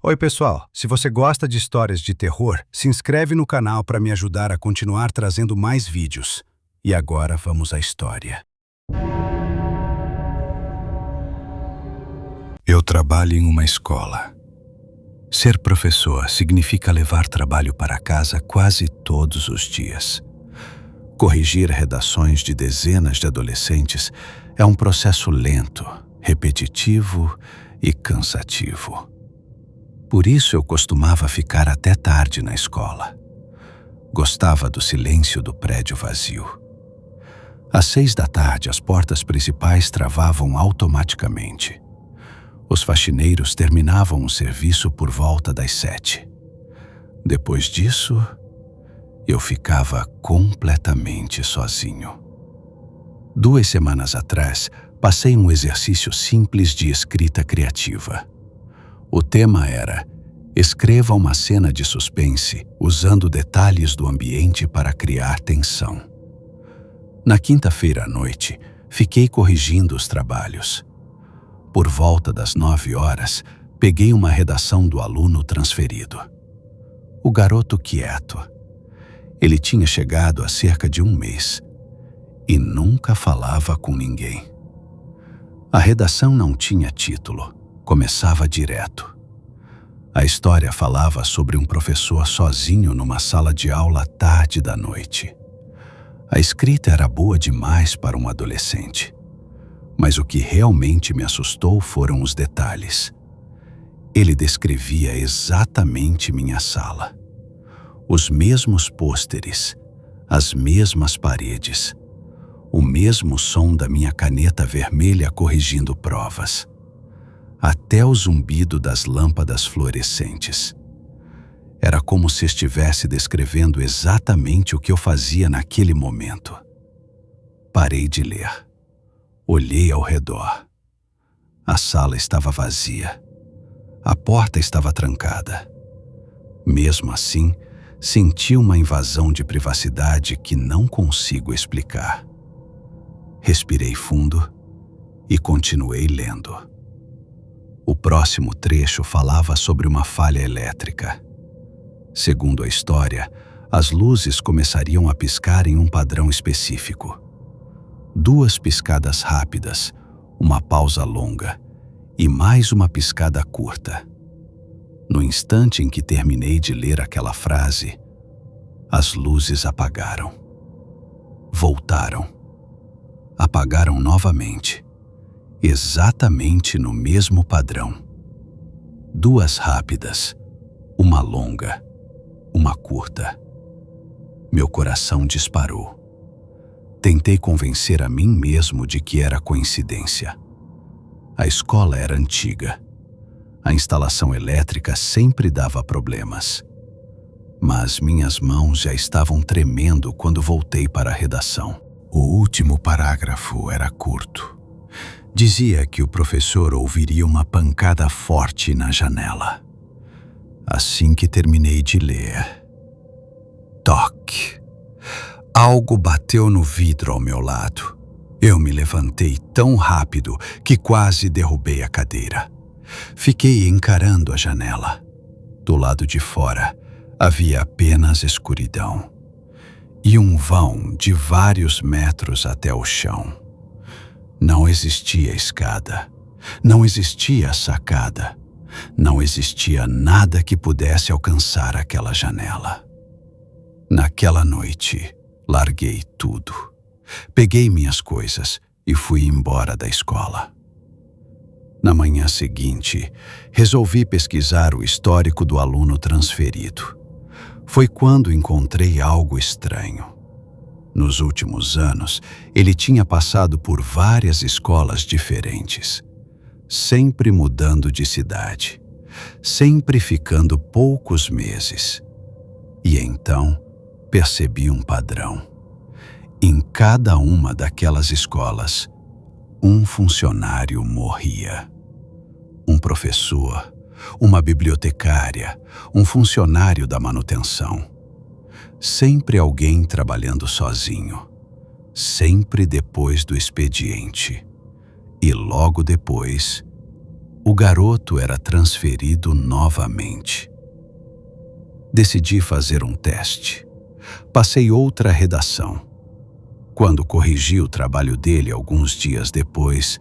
Oi, pessoal! Se você gosta de histórias de terror, se inscreve no canal para me ajudar a continuar trazendo mais vídeos. E agora vamos à história. Eu trabalho em uma escola. Ser professor significa levar trabalho para casa quase todos os dias. Corrigir redações de dezenas de adolescentes é um processo lento, repetitivo e cansativo. Por isso eu costumava ficar até tarde na escola. Gostava do silêncio do prédio vazio. Às 6 da tarde, as portas principais travavam automaticamente. Os faxineiros terminavam o serviço por volta das 7. Depois disso, eu ficava completamente sozinho. 2 semanas atrás, passei um exercício simples de escrita criativa. O tema era: escreva uma cena de suspense usando detalhes do ambiente para criar tensão. Na quinta-feira à noite, fiquei corrigindo os trabalhos. Por volta das 9 horas, peguei uma redação do aluno transferido. O garoto quieto. Ele tinha chegado há cerca de 1 mês e nunca falava com ninguém. A redação não tinha título. Começava direto. A história falava sobre um professor sozinho numa sala de aula tarde da noite. A escrita era boa demais para um adolescente. Mas o que realmente me assustou foram os detalhes. Ele descrevia exatamente minha sala. Os mesmos pôsteres, as mesmas paredes, o mesmo som da minha caneta vermelha corrigindo provas. Até o zumbido das lâmpadas fluorescentes. Era como se estivesse descrevendo exatamente o que eu fazia naquele momento. Parei de ler. Olhei ao redor. A sala estava vazia. A porta estava trancada. Mesmo assim, senti uma invasão de privacidade que não consigo explicar. Respirei fundo e continuei lendo. O próximo trecho falava sobre uma falha elétrica. Segundo a história, as luzes começariam a piscar em um padrão específico. 2 piscadas rápidas, uma pausa longa e mais uma piscada curta. No instante em que terminei de ler aquela frase, as luzes apagaram. Voltaram. Apagaram novamente. Exatamente no mesmo padrão. 2 rápidas, uma longa, uma curta. Meu coração disparou. Tentei convencer a mim mesmo de que era coincidência. A escola era antiga. A instalação elétrica sempre dava problemas. Mas minhas mãos já estavam tremendo quando voltei para a redação. O último parágrafo era curto. Dizia que o professor ouviria uma pancada forte na janela. Assim que terminei de ler, toque! Algo bateu no vidro ao meu lado. Eu me levantei tão rápido que quase derrubei a cadeira. Fiquei encarando a janela. Do lado de fora, havia apenas escuridão e um vão de vários metros até o chão. Não existia escada, não existia sacada, não existia nada que pudesse alcançar aquela janela. Naquela noite, larguei tudo. Peguei minhas coisas e fui embora da escola. Na manhã seguinte, resolvi pesquisar o histórico do aluno transferido. Foi quando encontrei algo estranho. Nos últimos anos, ele tinha passado por várias escolas diferentes, sempre mudando de cidade, sempre ficando poucos meses. E então, percebi um padrão. Em cada uma daquelas escolas, um funcionário morria. Um professor, uma bibliotecária, um funcionário da manutenção. Sempre alguém trabalhando sozinho, sempre depois do expediente. E logo depois, O garoto era transferido novamente. Decidi fazer um teste. Passei outra redação. Quando corrigi o trabalho dele alguns dias depois,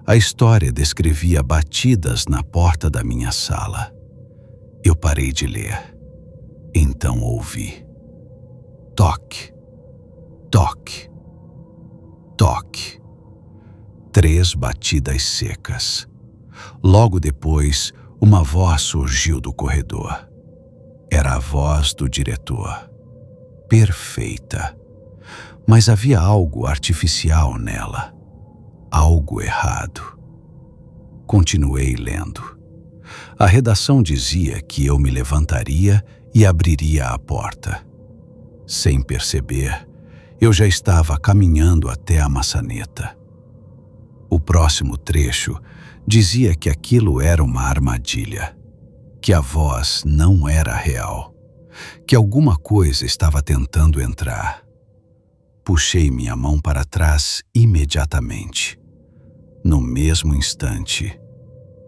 a história descrevia batidas na porta da minha sala. Eu parei de ler. Então ouvi. Toque, toque, toque. 3 batidas secas. Logo depois, uma voz surgiu do corredor. Era a voz do diretor. Perfeita. Mas havia algo artificial nela. Algo errado. Continuei lendo. A redação dizia que eu me levantaria e abriria a porta. Sem perceber, eu já estava caminhando até a maçaneta. O próximo trecho dizia que aquilo era uma armadilha, que a voz não era real, que alguma coisa estava tentando entrar. Puxei minha mão para trás imediatamente. No mesmo instante,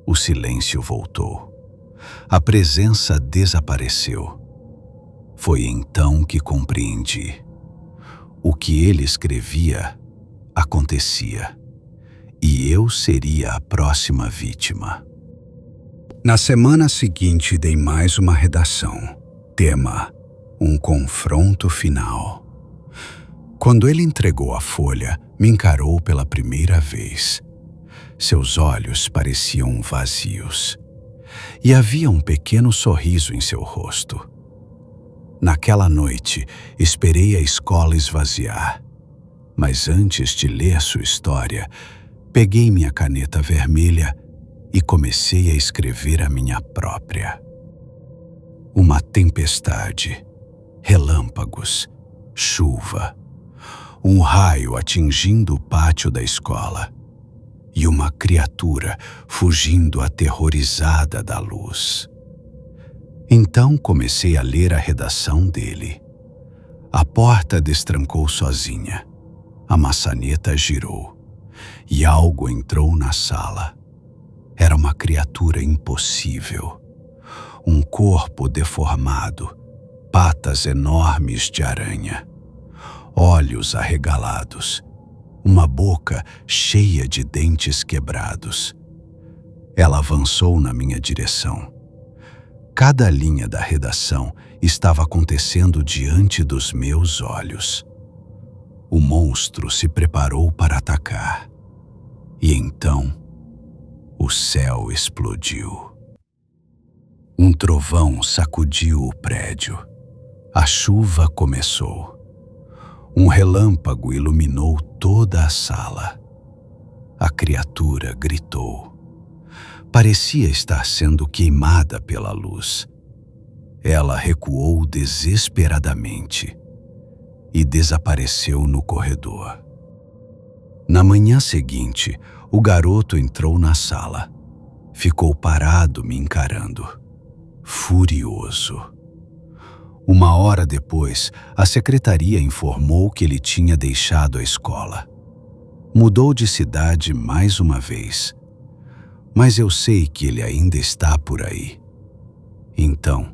o silêncio voltou. A presença desapareceu. Foi então que compreendi. O que ele escrevia acontecia. E eu seria a próxima vítima. Na semana seguinte, dei mais uma redação. Tema: um confronto final. Quando ele entregou a folha, me encarou pela primeira vez. Seus olhos pareciam vazios. E havia um pequeno sorriso em seu rosto. Naquela noite, esperei a escola esvaziar. Mas antes de ler sua história, peguei minha caneta vermelha e comecei a escrever a minha própria. Uma tempestade, relâmpagos, chuva, um raio atingindo o pátio da escola e uma criatura fugindo aterrorizada da luz. Então comecei a ler a redação dele. A porta destrancou sozinha, a maçaneta girou e algo entrou na sala. Era uma criatura impossível. Um corpo deformado, patas enormes de aranha, olhos arregalados, uma boca cheia de dentes quebrados. Ela avançou na minha direção. Cada linha da redação estava acontecendo diante dos meus olhos. O monstro se preparou para atacar. E então, o céu explodiu. Um trovão sacudiu o prédio. A chuva começou. Um relâmpago iluminou toda a sala. A criatura gritou. Parecia estar sendo queimada pela luz. Ela recuou desesperadamente e desapareceu no corredor. Na manhã seguinte, o garoto entrou na sala. Ficou parado me encarando, furioso. 1 hora depois, a secretaria informou que ele tinha deixado a escola. Mudou de cidade mais uma vez. Mas eu sei que ele ainda está por aí. Então,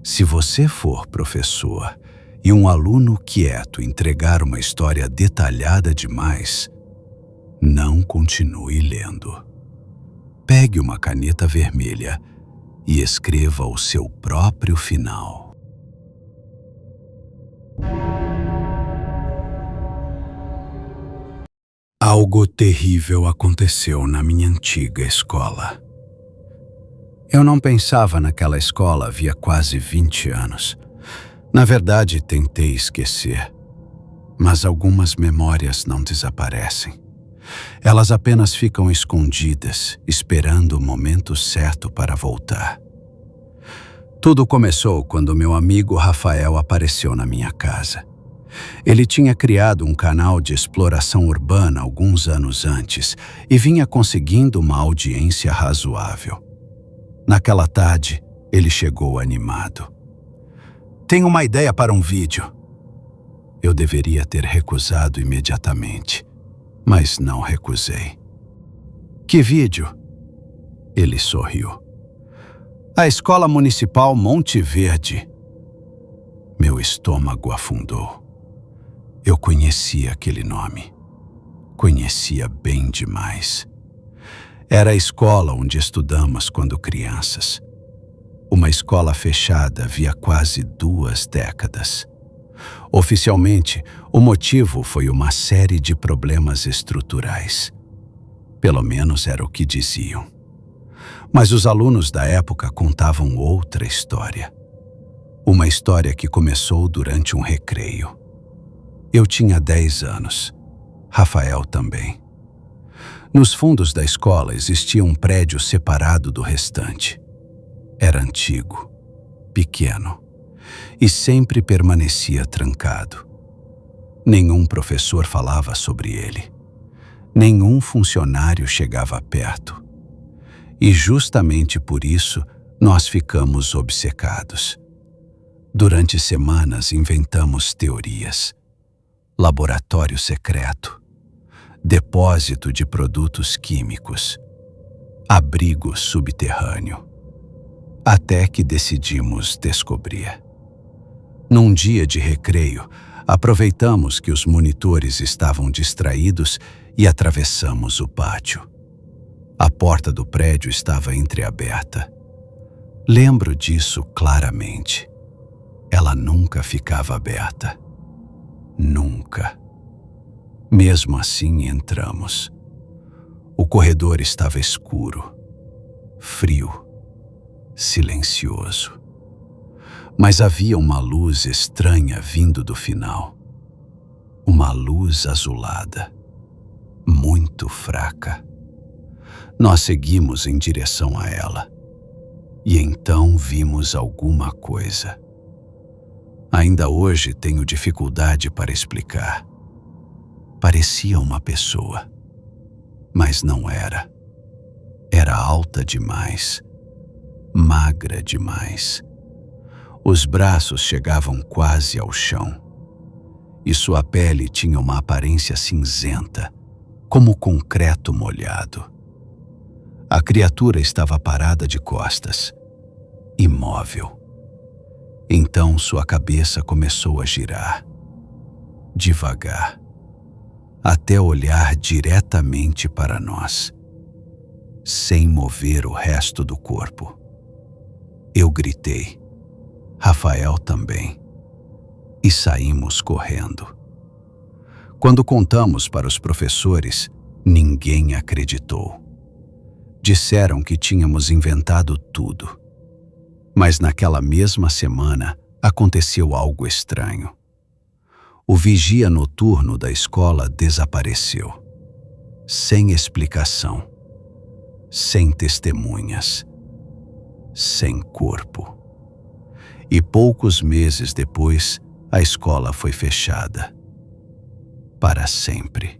se você for professor e um aluno quieto entregar uma história detalhada demais, não continue lendo. Pegue uma caneta vermelha e escreva o seu próprio final. Algo terrível aconteceu na minha antiga escola. Eu não pensava naquela escola havia quase 20 anos. Na verdade, tentei esquecer. Mas algumas memórias não desaparecem. Elas apenas ficam escondidas, esperando o momento certo para voltar. Tudo começou quando meu amigo Rafael apareceu na minha casa. Ele tinha criado um canal de exploração urbana alguns anos antes e vinha conseguindo uma audiência razoável. Naquela tarde, ele chegou animado. Tenho uma ideia para um vídeo. Eu deveria ter recusado imediatamente, mas não recusei. Que vídeo? Ele sorriu. A Escola Municipal Monte Verde. Meu estômago afundou. Eu conhecia aquele nome. Conhecia bem demais. Era a escola onde estudamos quando crianças. Uma escola fechada havia quase 2 décadas. Oficialmente, o motivo foi uma série de problemas estruturais. Pelo menos era o que diziam. Mas os alunos da época contavam outra história. Uma história que começou durante um recreio. Eu tinha 10 anos. Rafael também. Nos fundos da escola existia um prédio separado do restante. Era antigo, pequeno, e sempre permanecia trancado. Nenhum professor falava sobre ele. Nenhum funcionário chegava perto. E justamente por isso nós ficamos obcecados. Durante semanas inventamos teorias. Laboratório secreto. Depósito de produtos químicos. Abrigo subterrâneo. Até que decidimos descobrir. Num dia de recreio, aproveitamos que os monitores estavam distraídos e atravessamos o pátio. A porta do prédio estava entreaberta. Lembro disso claramente. Ela nunca ficava aberta. Nunca. Mesmo assim, entramos. O corredor estava escuro, frio, silencioso. Mas havia uma luz estranha vindo do final. Uma luz azulada, muito fraca. Nós seguimos em direção a ela. E então vimos alguma coisa. Ainda hoje tenho dificuldade para explicar. Parecia uma pessoa, mas não era. Era alta demais, magra demais. Os braços chegavam quase ao chão. E sua pele tinha uma aparência cinzenta, como concreto molhado. A criatura estava parada de costas, imóvel. Então sua cabeça começou a girar, devagar, até olhar diretamente para nós, sem mover o resto do corpo. Eu gritei, Rafael também, e saímos correndo. Quando contamos para os professores, ninguém acreditou. Disseram que tínhamos inventado tudo. Mas naquela mesma semana aconteceu algo estranho. O vigia noturno da escola desapareceu. Sem explicação. Sem testemunhas. Sem corpo. E poucos meses depois, a escola foi fechada. Para sempre.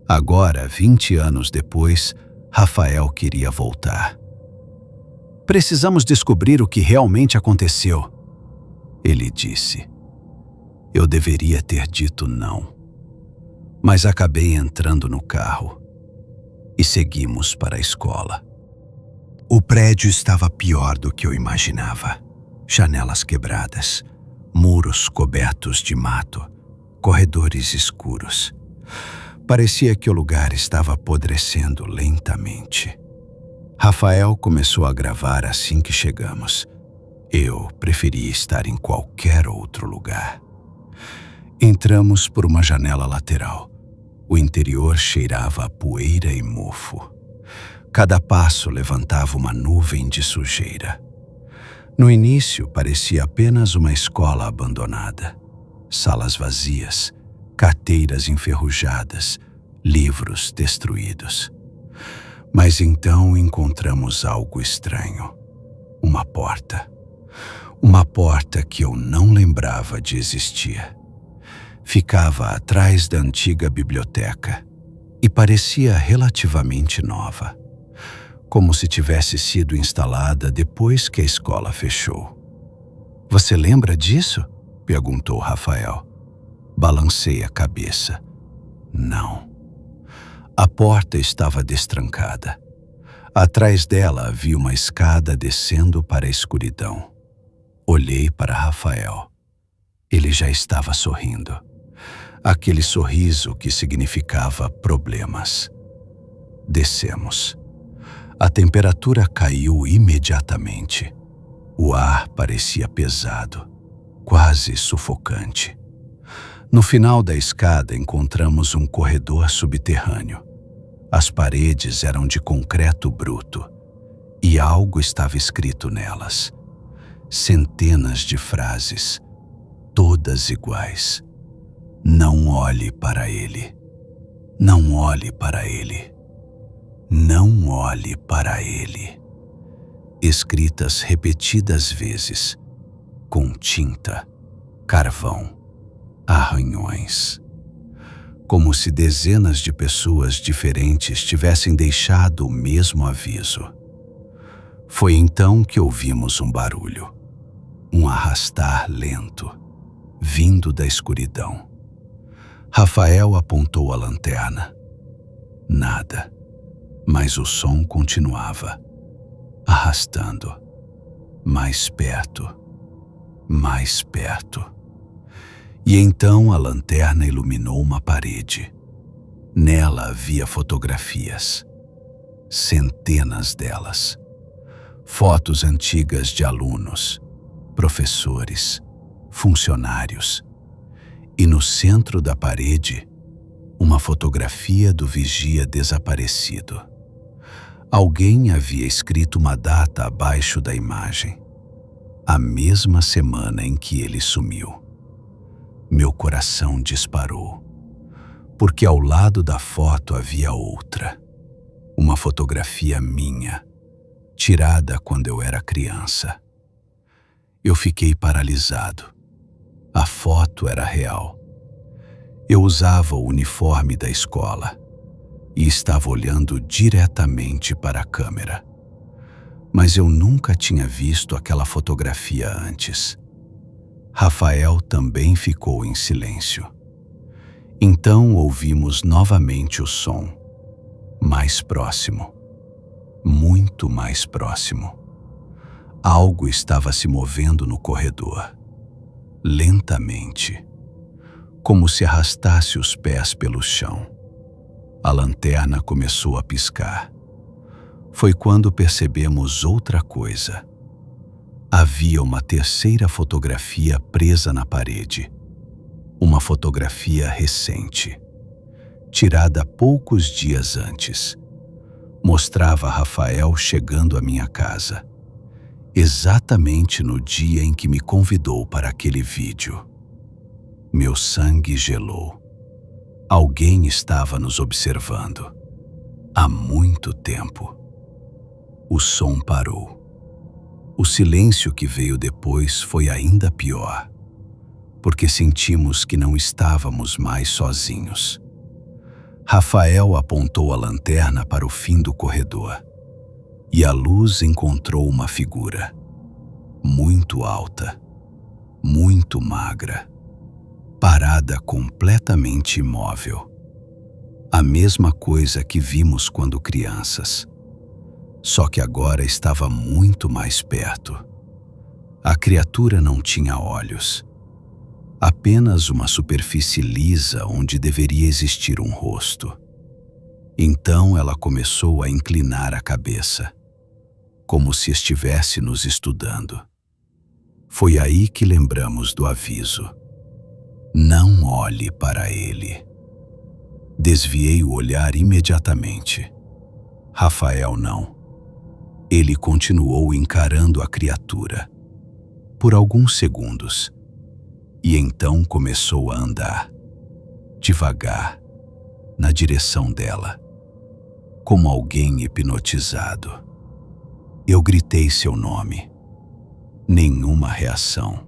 Agora, 20 anos depois, Rafael queria voltar. Precisamos descobrir o que realmente aconteceu, ele disse. Eu deveria ter dito não, mas acabei entrando no carro e seguimos para a escola. O prédio estava pior do que eu imaginava. Janelas quebradas, muros cobertos de mato, corredores escuros. Parecia que o lugar estava apodrecendo lentamente. Rafael começou a gravar assim que chegamos. Eu preferia estar em qualquer outro lugar. Entramos por uma janela lateral. O interior cheirava a poeira e mofo. Cada passo levantava uma nuvem de sujeira. No início, parecia apenas uma escola abandonada. Salas vazias, carteiras enferrujadas, livros destruídos. Mas então encontramos algo estranho. Uma porta. Uma porta que eu não lembrava de existir. Ficava atrás da antiga biblioteca e parecia relativamente nova, como se tivesse sido instalada depois que a escola fechou. Você lembra disso? Perguntou Rafael. Balancei a cabeça. Não. A porta estava destrancada. Atrás dela havia uma escada descendo para a escuridão. Olhei para Rafael. Ele já estava sorrindo. Aquele sorriso que significava problemas. Descemos. A temperatura caiu imediatamente. O ar parecia pesado, quase sufocante. No final da escada encontramos um corredor subterrâneo. As paredes eram de concreto bruto e algo estava escrito nelas. Centenas de frases, todas iguais. Não olhe para ele. Não olhe para ele. Não olhe para ele. Escritas repetidas vezes, com tinta, carvão, arranhões. Como se dezenas de pessoas diferentes tivessem deixado o mesmo aviso. Foi então que ouvimos um barulho, um arrastar lento, vindo da escuridão. Rafael apontou a lanterna. Nada, mas o som continuava, arrastando, mais perto, mais perto. E então a lanterna iluminou uma parede. Nela havia fotografias, centenas delas. Fotos antigas de alunos, professores, funcionários. E no centro da parede, uma fotografia do vigia desaparecido. Alguém havia escrito uma data abaixo da imagem. A mesma semana em que ele sumiu. Meu coração disparou, porque ao lado da foto havia outra. Uma fotografia minha, tirada quando eu era criança. Eu fiquei paralisado. A foto era real. Eu usava o uniforme da escola e estava olhando diretamente para a câmera. Mas eu nunca tinha visto aquela fotografia antes. Rafael também ficou em silêncio. Então ouvimos novamente o som, mais próximo, muito mais próximo. Algo estava se movendo no corredor, lentamente, como se arrastasse os pés pelo chão. A lanterna começou a piscar. Foi quando percebemos outra coisa. Havia uma terceira fotografia presa na parede. Uma fotografia recente, tirada poucos dias antes. Mostrava Rafael chegando à minha casa, exatamente no dia em que me convidou para aquele vídeo. Meu sangue gelou. Alguém estava nos observando. Há muito tempo. O som parou. O silêncio que veio depois foi ainda pior, porque sentimos que não estávamos mais sozinhos. Rafael apontou a lanterna para o fim do corredor, e a luz encontrou uma figura, muito alta, muito magra, parada completamente imóvel. A mesma coisa que vimos quando crianças. Só que agora estava muito mais perto. A criatura não tinha olhos. Apenas uma superfície lisa onde deveria existir um rosto. Então ela começou a inclinar a cabeça, como se estivesse nos estudando. Foi aí que lembramos do aviso. Não olhe para ele. Desviei o olhar imediatamente. Rafael não. Ele continuou encarando a criatura por alguns segundos e então começou a andar, devagar, na direção dela, como alguém hipnotizado. Eu gritei seu nome. Nenhuma reação.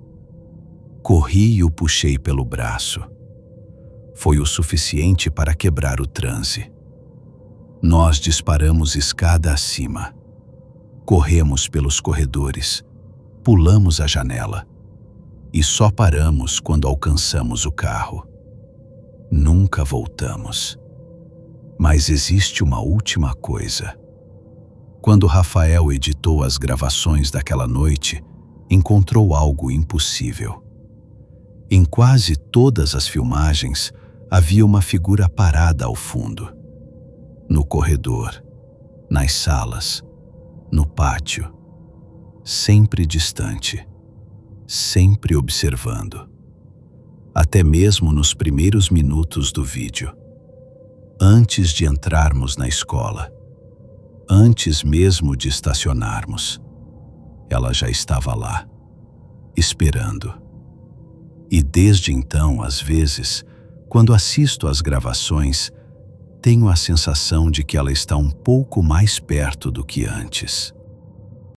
Corri e o puxei pelo braço. Foi o suficiente para quebrar o transe. Nós disparamos escada acima. Corremos pelos corredores, pulamos a janela e só paramos quando alcançamos o carro. Nunca voltamos. Mas existe uma última coisa. Quando Rafael editou as gravações daquela noite, encontrou algo impossível. Em quase todas as filmagens, havia uma figura parada ao fundo. No corredor, nas salas, no pátio, sempre distante, sempre observando. Até mesmo nos primeiros minutos do vídeo. Antes de entrarmos na escola, antes mesmo de estacionarmos, ela já estava lá, esperando. E desde então, às vezes, quando assisto às gravações, tenho a sensação de que ela está um pouco mais perto do que antes.